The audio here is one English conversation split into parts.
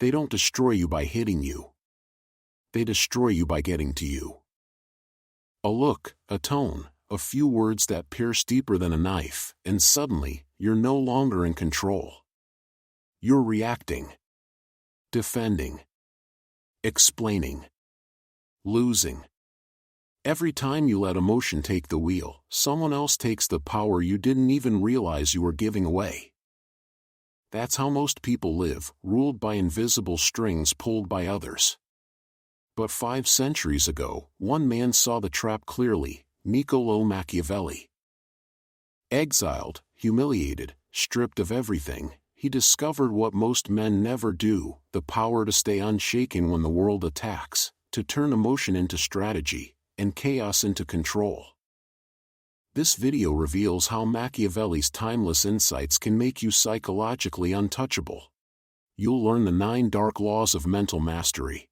They don't destroy you by hitting you. They destroy you by getting to you. A look, a tone, a few words that pierce deeper than a knife, and suddenly, you're no longer in control. You're reacting, defending, explaining, losing. Every time you let emotion take the wheel, someone else takes the power you didn't even realize you were giving away. That's how most people live, ruled by invisible strings pulled by others. But 5 centuries ago, one man saw the trap clearly: Niccolò Machiavelli. Exiled, humiliated, stripped of everything, he discovered what most men never do: the power to stay unshaken when the world attacks, to turn emotion into strategy, and chaos into control. This video reveals how Machiavelli's timeless insights can make you psychologically untouchable. You'll learn the 9 dark laws of mental mastery.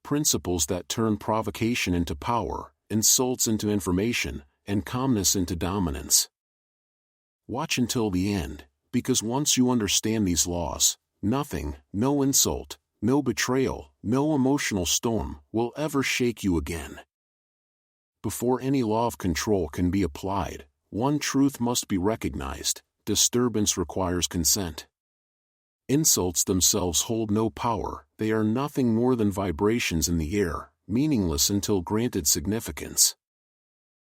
Principles that turn provocation into power, insults into information, and calmness into dominance. Watch until the end, because once you understand these laws, nothing, no insult, no betrayal, no emotional storm, will ever shake you again. Before any law of control can be applied, one truth must be recognized: disturbance requires consent. Insults themselves hold no power, they are nothing more than vibrations in the air, meaningless until granted significance.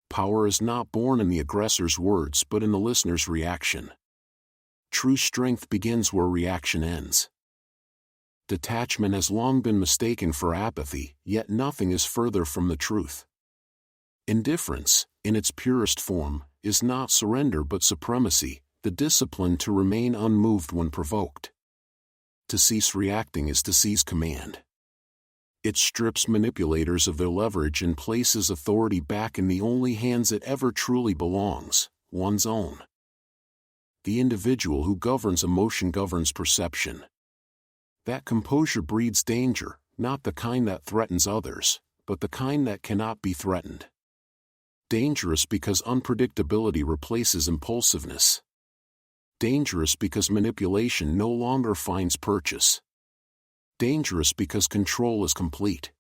Power is not born in the aggressor's words but in the listener's reaction. True strength begins where reaction ends. Detachment has long been mistaken for apathy, yet nothing is further from the truth. Indifference, in its purest form, is not surrender but supremacy, the discipline to remain unmoved when provoked. To cease reacting is to seize command. It strips manipulators of their leverage and places authority back in the only hands it ever truly belongs: one's own. The individual who governs emotion governs perception. That composure breeds danger, not the kind that threatens others, but the kind that cannot be threatened. Dangerous because unpredictability replaces impulsiveness. Dangerous because manipulation no longer finds purchase. Dangerous because control is complete.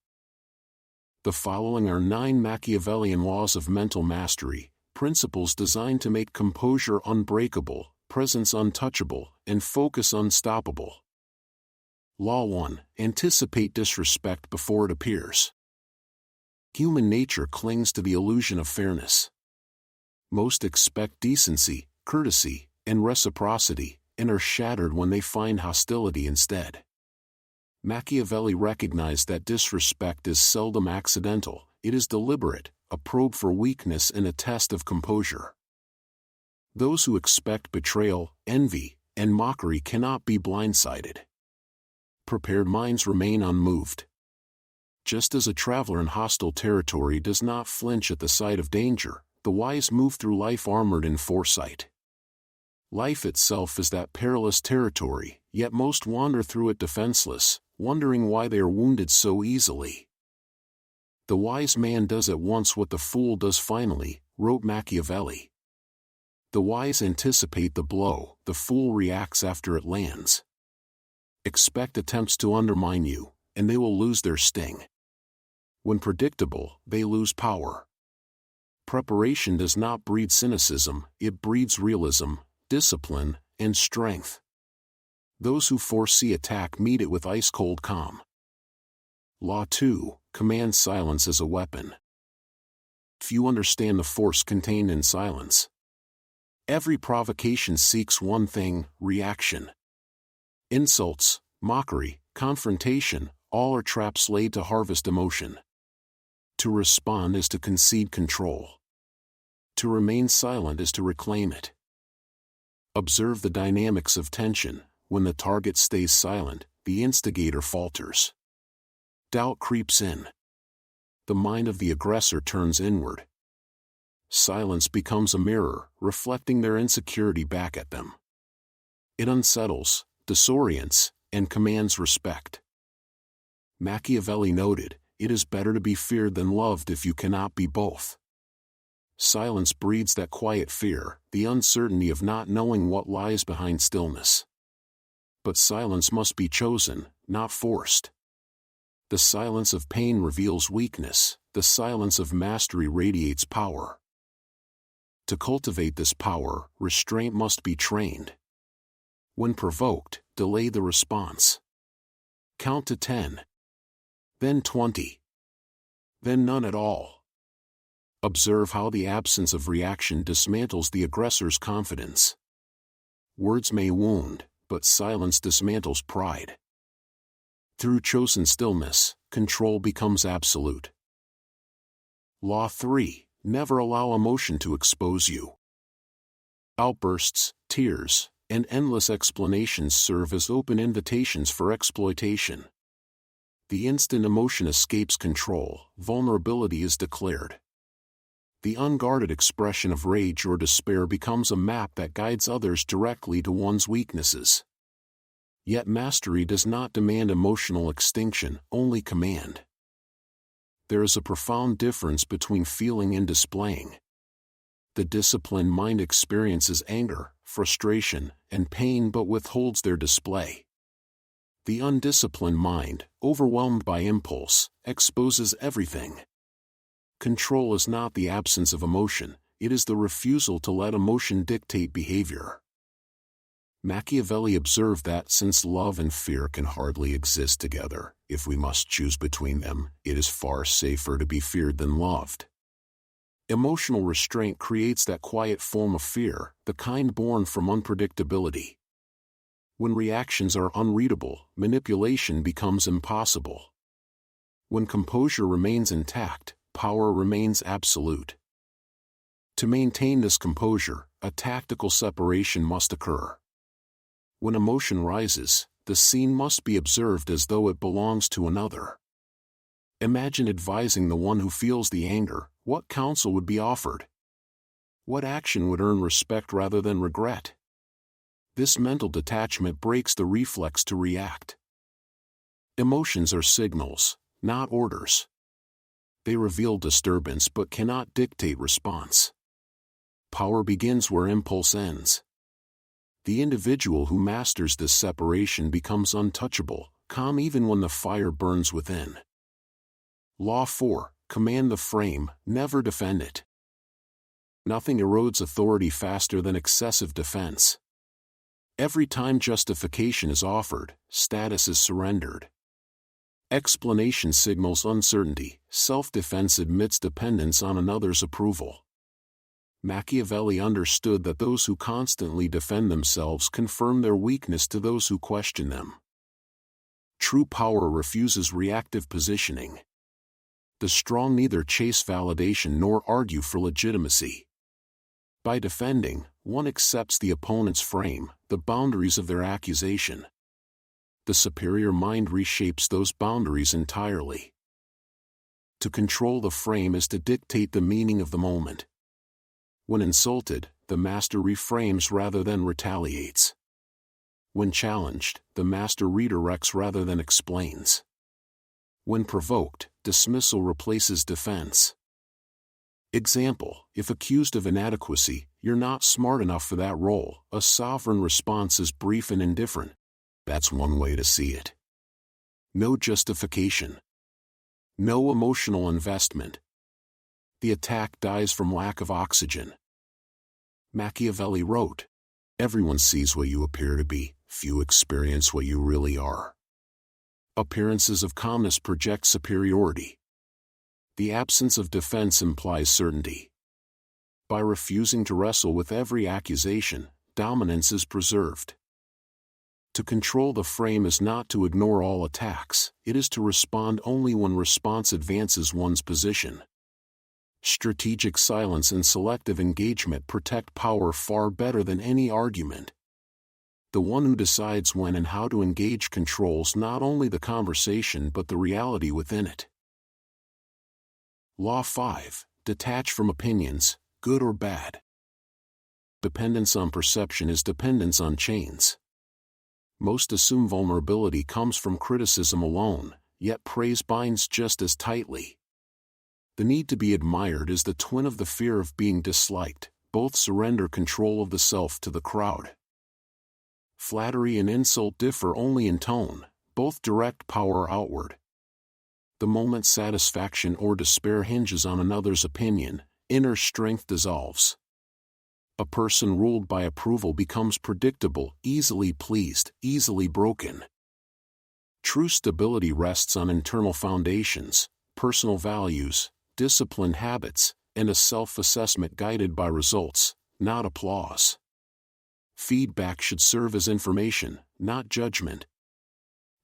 The following are 9 Machiavellian laws of mental mastery, principles designed to make composure unbreakable, presence untouchable, and focus unstoppable. Law 1: Anticipate disrespect before it appears. Human nature clings to the illusion of fairness. Most expect decency, courtesy, and reciprocity, and are shattered when they find hostility instead. Machiavelli recognized that disrespect is seldom accidental, it is deliberate, a probe for weakness and a test of composure. Those who expect betrayal, envy, and mockery cannot be blindsided. Prepared minds remain unmoved. Just as a traveler in hostile territory does not flinch at the sight of danger, the wise move through life armored in foresight. Life itself is that perilous territory, yet most wander through it defenseless, wondering why they are wounded so easily. The wise man does at once what the fool does finally, wrote Machiavelli. The wise anticipate the blow, the fool reacts after it lands. Expect attempts to undermine you, and they will lose their sting. When predictable, they lose power. Preparation does not breed cynicism, it breeds realism, discipline, and strength. Those who foresee attack meet it with ice-cold calm. Law 2: Command silence as a weapon. Few understand the force contained in silence. Every provocation seeks one thing: reaction. Insults, mockery, confrontation, all are traps laid to harvest emotion. To respond is to concede control. To remain silent is to reclaim it. Observe the dynamics of tension. When the target stays silent, the instigator falters. Doubt creeps in. The mind of the aggressor turns inward. Silence becomes a mirror, reflecting their insecurity back at them. It unsettles, disorients, and commands respect. Machiavelli noted, "It is better to be feared than loved if you cannot be both." Silence breeds that quiet fear, the uncertainty of not knowing what lies behind stillness. But silence must be chosen, not forced. The silence of pain reveals weakness, the silence of mastery radiates power. To cultivate this power, restraint must be trained. When provoked, delay the response. Count to 10. Then 20. Then none at all. Observe how the absence of reaction dismantles the aggressor's confidence. Words may wound, but silence dismantles pride. Through chosen stillness, control becomes absolute. Law 3. Never allow emotion to expose you. Outbursts, tears, and endless explanations serve as open invitations for exploitation. The instant emotion escapes control, vulnerability is declared. The unguarded expression of rage or despair becomes a map that guides others directly to one's weaknesses. Yet mastery does not demand emotional extinction, only command. There is a profound difference between feeling and displaying. The disciplined mind experiences anger, frustration, and pain but withholds their display. The undisciplined mind, overwhelmed by impulse, exposes everything. Control is not the absence of emotion, it is the refusal to let emotion dictate behavior. Machiavelli observed that since love and fear can hardly exist together, if we must choose between them, it is far safer to be feared than loved. Emotional restraint creates that quiet form of fear, the kind born from unpredictability. When reactions are unreadable, manipulation becomes impossible. When composure remains intact, power remains absolute. To maintain this composure, a tactical separation must occur. When emotion rises, the scene must be observed as though it belongs to another. Imagine advising the one who feels the anger, what counsel would be offered? What action would earn respect rather than regret? This mental detachment breaks the reflex to react. Emotions are signals, not orders. They reveal disturbance but cannot dictate response. Power begins where impulse ends. The individual who masters this separation becomes untouchable, calm even when the fire burns within. Law 4. Command the frame, never defend it. Nothing erodes authority faster than excessive defense. Every time justification is offered, status is surrendered. Explanation signals uncertainty, self-defense admits dependence on another's approval. Machiavelli understood that those who constantly defend themselves confirm their weakness to those who question them. True power refuses reactive positioning. The strong neither chase validation nor argue for legitimacy. By defending, one accepts the opponent's frame, the boundaries of their accusation. The superior mind reshapes those boundaries entirely. To control the frame is to dictate the meaning of the moment. When insulted, the master reframes rather than retaliates. When challenged, the master redirects rather than explains. When provoked, dismissal replaces defense. Example: if accused of inadequacy, "You're not smart enough for that role," a sovereign response is brief and indifferent. That's one way to see it. No justification. No emotional investment. The attack dies from lack of oxygen. Machiavelli wrote, "Everyone sees what you appear to be, few experience what you really are." Appearances of calmness project superiority. The absence of defense implies certainty. By refusing to wrestle with every accusation, dominance is preserved. To control the frame is not to ignore all attacks, it is to respond only when response advances one's position. Strategic silence and selective engagement protect power far better than any argument. The one who decides when and how to engage controls not only the conversation but the reality within it. Law 5. Detach from opinions, good or bad. Dependence on perception is dependence on chains. Most assume vulnerability comes from criticism alone, yet praise binds just as tightly. The need to be admired is the twin of the fear of being disliked, both surrender control of the self to the crowd. Flattery and insult differ only in tone, both direct power outward. The moment satisfaction or despair hinges on another's opinion, inner strength dissolves. A person ruled by approval becomes predictable, easily pleased, easily broken. True stability rests on internal foundations, personal values, disciplined habits, and a self-assessment guided by results, not applause. Feedback should serve as information, not judgment.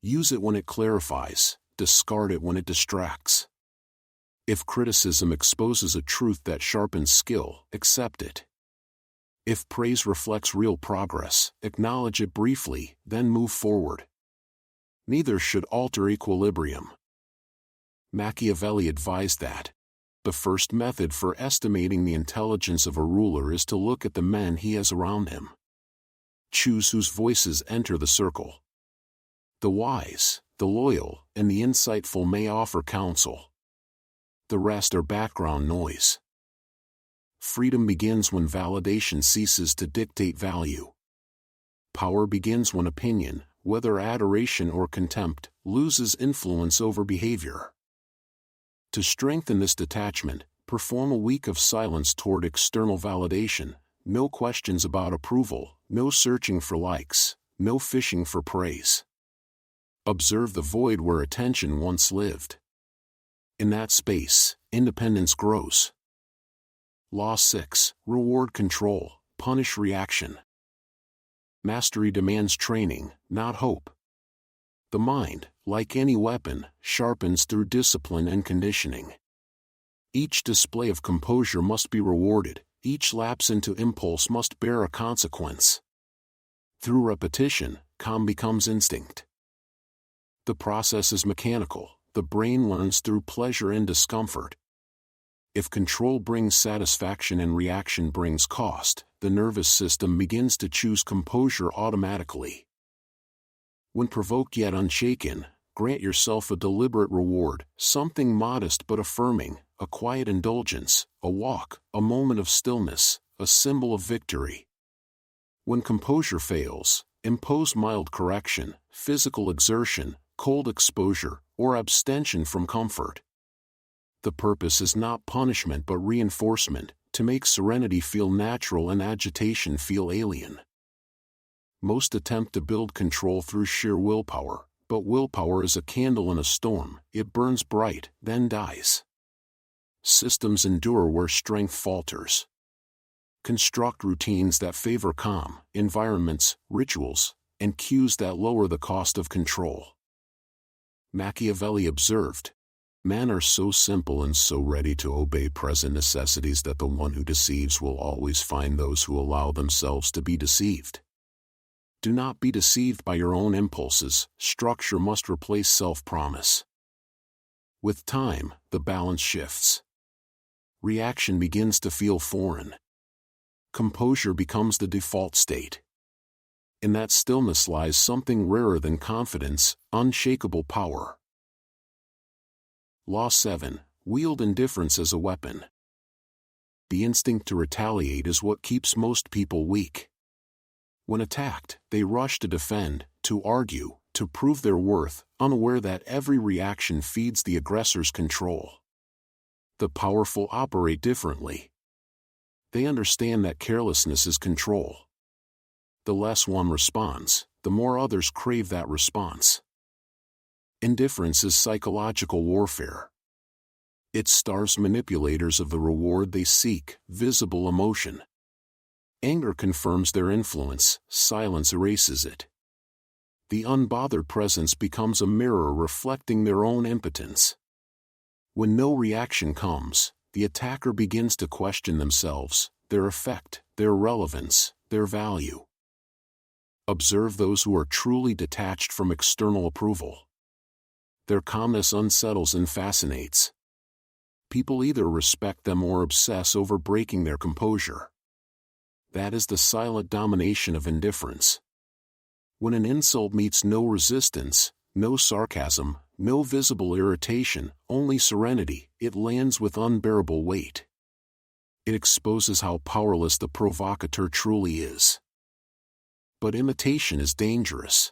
Use it when it clarifies, discard it when it distracts. If criticism exposes a truth that sharpens skill, accept it. If praise reflects real progress, acknowledge it briefly, then move forward. Neither should alter equilibrium. Machiavelli advised that the first method for estimating the intelligence of a ruler is to look at the men he has around him. Choose whose voices enter the circle. The wise, the loyal, and the insightful may offer counsel. The rest are background noise. Freedom begins when validation ceases to dictate value. Power begins when opinion, whether adoration or contempt, loses influence over behavior. To strengthen this detachment, perform a week of silence toward external validation, no questions about approval, no searching for likes, no fishing for praise. Observe the void where attention once lived. In that space, independence grows. Law 6, Reward control, punish reaction. Mastery demands training, not hope. The mind, like any weapon, sharpens through discipline and conditioning. Each display of composure must be rewarded, each lapse into impulse must bear a consequence. Through repetition, calm becomes instinct. The process is mechanical, the brain learns through pleasure and discomfort. If control brings satisfaction and reaction brings cost, the nervous system begins to choose composure automatically. When provoked yet unshaken, grant yourself a deliberate reward, something modest but affirming, a quiet indulgence, a walk, a moment of stillness, a symbol of victory. When composure fails, impose mild correction, physical exertion, cold exposure, or abstention from comfort. The purpose is not punishment but reinforcement, to make serenity feel natural and agitation feel alien. Most attempt to build control through sheer willpower, but willpower is a candle in a storm, it burns bright, then dies. Systems endure where strength falters. Construct routines that favor calm, environments, rituals, and cues that lower the cost of control. Machiavelli observed, "Men are so simple and so ready to obey present necessities that the one who deceives will always find those who allow themselves to be deceived." Do not be deceived by your own impulses, structure must replace self-promise. With time, the balance shifts. Reaction begins to feel foreign. Composure becomes the default state. In that stillness lies something rarer than confidence, unshakable power. Law 7, Wield indifference as a weapon. The instinct to retaliate is what keeps most people weak. When attacked, they rush to defend, to argue, to prove their worth, unaware that every reaction feeds the aggressor's control. The powerful operate differently. They understand that carelessness is control. The less one responds, the more others crave that response. Indifference is psychological warfare. It starves manipulators of the reward they seek, visible emotion. Anger confirms their influence, silence erases it. The unbothered presence becomes a mirror reflecting their own impotence. When no reaction comes, the attacker begins to question themselves, their effect, their relevance, their value. Observe those who are truly detached from external approval. Their calmness unsettles and fascinates. People either respect them or obsess over breaking their composure. That is the silent domination of indifference. When an insult meets no resistance, no sarcasm, no visible irritation, only serenity, it lands with unbearable weight. It exposes how powerless the provocateur truly is. But imitation is dangerous.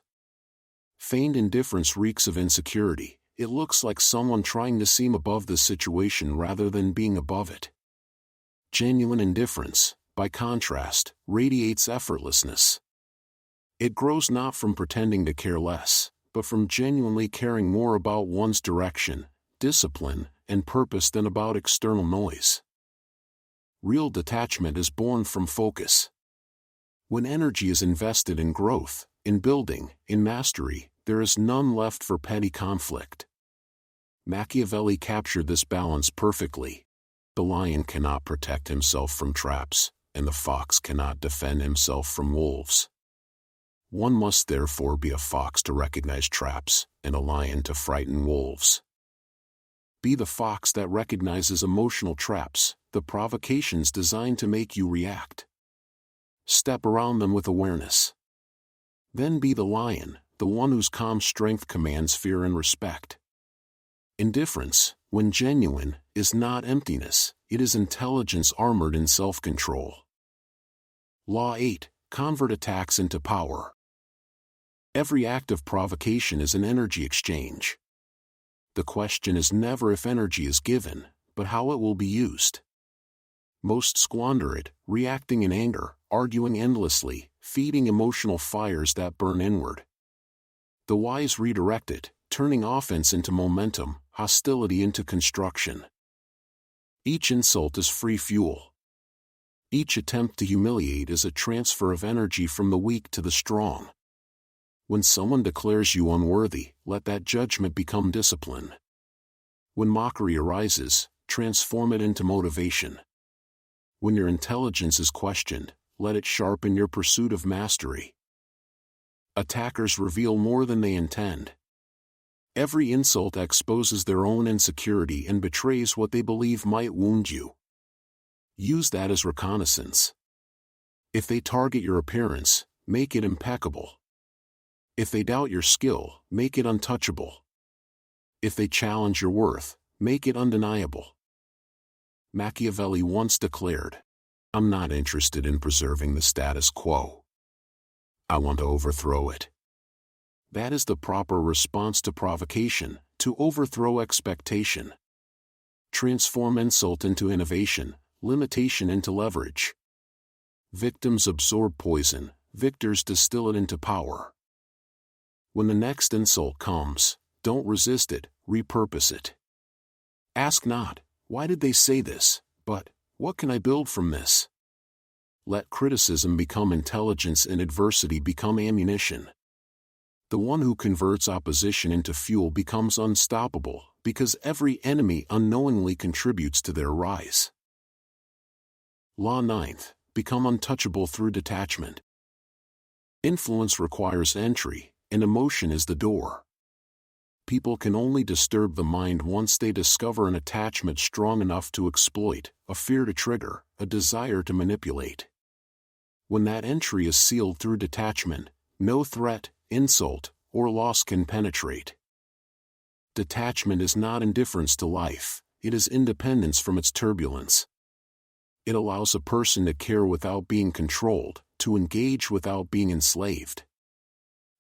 Feigned indifference reeks of insecurity. It looks like someone trying to seem above the situation rather than being above it. Genuine indifference, by contrast, radiates effortlessness. It grows not from pretending to care less, but from genuinely caring more about one's direction, discipline, and purpose than about external noise. Real detachment is born from focus. When energy is invested in growth, in building, in mastery, there is none left for petty conflict. Machiavelli captured this balance perfectly. The lion cannot protect himself from traps, and the fox cannot defend himself from wolves. One must therefore be a fox to recognize traps, and a lion to frighten wolves. Be the fox that recognizes emotional traps, the provocations designed to make you react. Step around them with awareness. Then be the lion, the one whose calm strength commands fear and respect. Indifference, when genuine, is not emptiness, it is intelligence armored in self-control. Law 8. Convert attacks into power. Every act of provocation is an energy exchange. The question is never if energy is given, but how it will be used. Most squander it, reacting in anger, arguing endlessly, feeding emotional fires that burn inward. The wise redirect it, turning offense into momentum, hostility into construction. Each insult is free fuel. Each attempt to humiliate is a transfer of energy from the weak to the strong. When someone declares you unworthy, let that judgment become discipline. When mockery arises, transform it into motivation. When your intelligence is questioned, let it sharpen your pursuit of mastery. Attackers reveal more than they intend. Every insult exposes their own insecurity and betrays what they believe might wound you. Use that as reconnaissance. If they target your appearance, make it impeccable. If they doubt your skill, make it untouchable. If they challenge your worth, make it undeniable. Machiavelli once declared, "I'm not interested in preserving the status quo. I want to overthrow it." That is the proper response to provocation, to overthrow expectation. Transform insult into innovation, limitation into leverage. Victims absorb poison, victors distill it into power. When the next insult comes, don't resist it, repurpose it. Ask not, "Why did they say this?" but, "What can I build from this?" Let criticism become intelligence and adversity become ammunition. The one who converts opposition into fuel becomes unstoppable, because every enemy unknowingly contributes to their rise. Law 9. Become untouchable through detachment. Influence requires entry, and emotion is the door. People can only disturb the mind once they discover an attachment strong enough to exploit, a fear to trigger, a desire to manipulate. When that entry is sealed through detachment, no threat, insult, or loss can penetrate. Detachment is not indifference to life, it is independence from its turbulence. It allows a person to care without being controlled, to engage without being enslaved.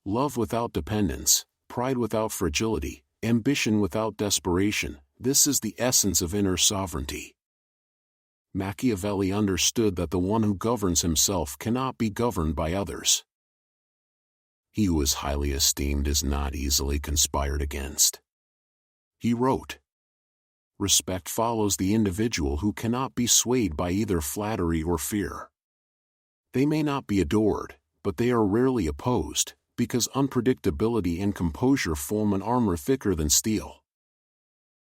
Love without dependence, pride without fragility, ambition without desperation, this is the essence of inner sovereignty. Machiavelli understood that the one who governs himself cannot be governed by others. He who is highly esteemed is not easily conspired against. He wrote, "Respect follows the individual who cannot be swayed by either flattery or fear. They may not be adored, but they are rarely opposed, because unpredictability and composure form an armor thicker than steel."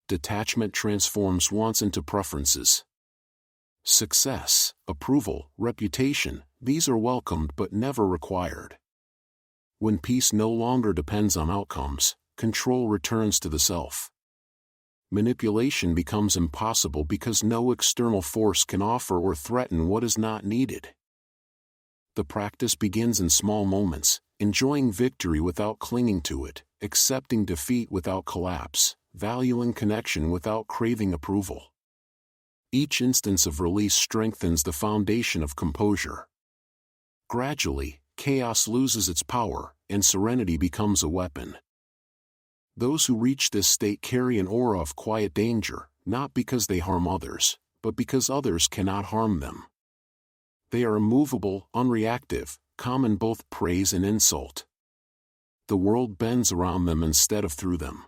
Detachment transforms wants into preferences. Success, approval, reputation, these are welcomed but never required. When peace no longer depends on outcomes, control returns to the self. Manipulation becomes impossible because no external force can offer or threaten what is not needed. The practice begins in small moments, enjoying victory without clinging to it, accepting defeat without collapse, valuing connection without craving approval. Each instance of release strengthens the foundation of composure. Gradually, chaos loses its power, and serenity becomes a weapon. Those who reach this state carry an aura of quiet danger, not because they harm others, but because others cannot harm them. They are immovable, unreactive, calm in both praise and insult. The world bends around them instead of through them.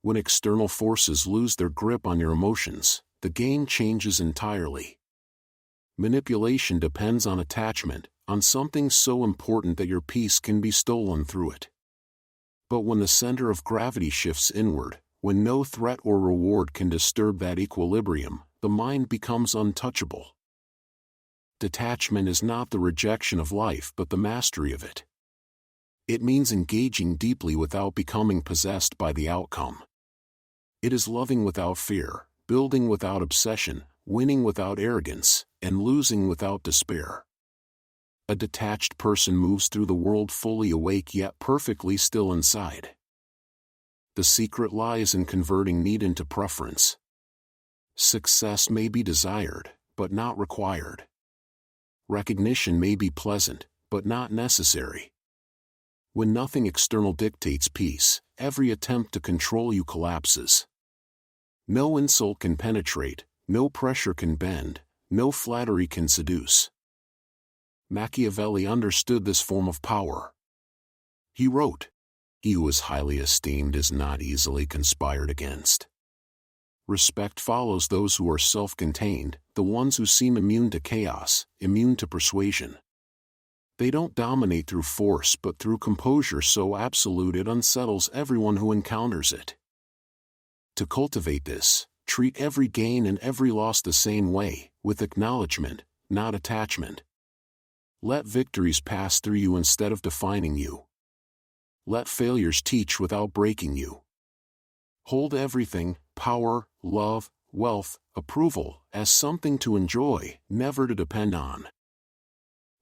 When external forces lose their grip on your emotions, the game changes entirely. Manipulation depends on attachment, on something so important that your peace can be stolen through it. But when the center of gravity shifts inward, when no threat or reward can disturb that equilibrium, the mind becomes untouchable. Detachment is not the rejection of life but the mastery of it. It means engaging deeply without becoming possessed by the outcome. It is loving without fear, building without obsession, winning without arrogance, and losing without despair. A detached person moves through the world fully awake yet perfectly still inside. The secret lies in converting need into preference. Success may be desired, but not required. Recognition may be pleasant, but not necessary. When nothing external dictates peace, every attempt to control you collapses. No insult can penetrate, no pressure can bend, no flattery can seduce. Machiavelli understood this form of power. He wrote, "He who is highly esteemed is not easily conspired against." Respect follows those who are self-contained, the ones who seem immune to chaos, immune to persuasion. They don't dominate through force but through composure so absolute it unsettles everyone who encounters it. To cultivate this, treat every gain and every loss the same way, with acknowledgement, not attachment. Let victories pass through you instead of defining you. Let failures teach without breaking you. Hold everything, power, love, wealth, approval, as something to enjoy, never to depend on.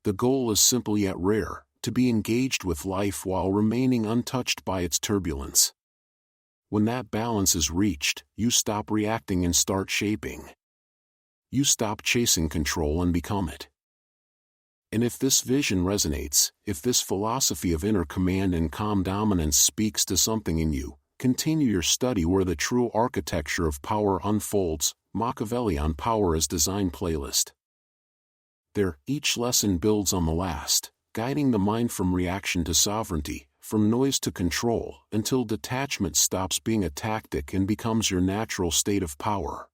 The goal is simple yet rare, to be engaged with life while remaining untouched by its turbulence. When that balance is reached, you stop reacting and start shaping. You stop chasing control and become it. And if this vision resonates, if this philosophy of inner command and calm dominance speaks to something in you, continue your study where the true architecture of power unfolds. Machiavelli on Power as Design playlist. There, each lesson builds on the last, guiding the mind from reaction to sovereignty, from noise to control, until detachment stops being a tactic and becomes your natural state of power.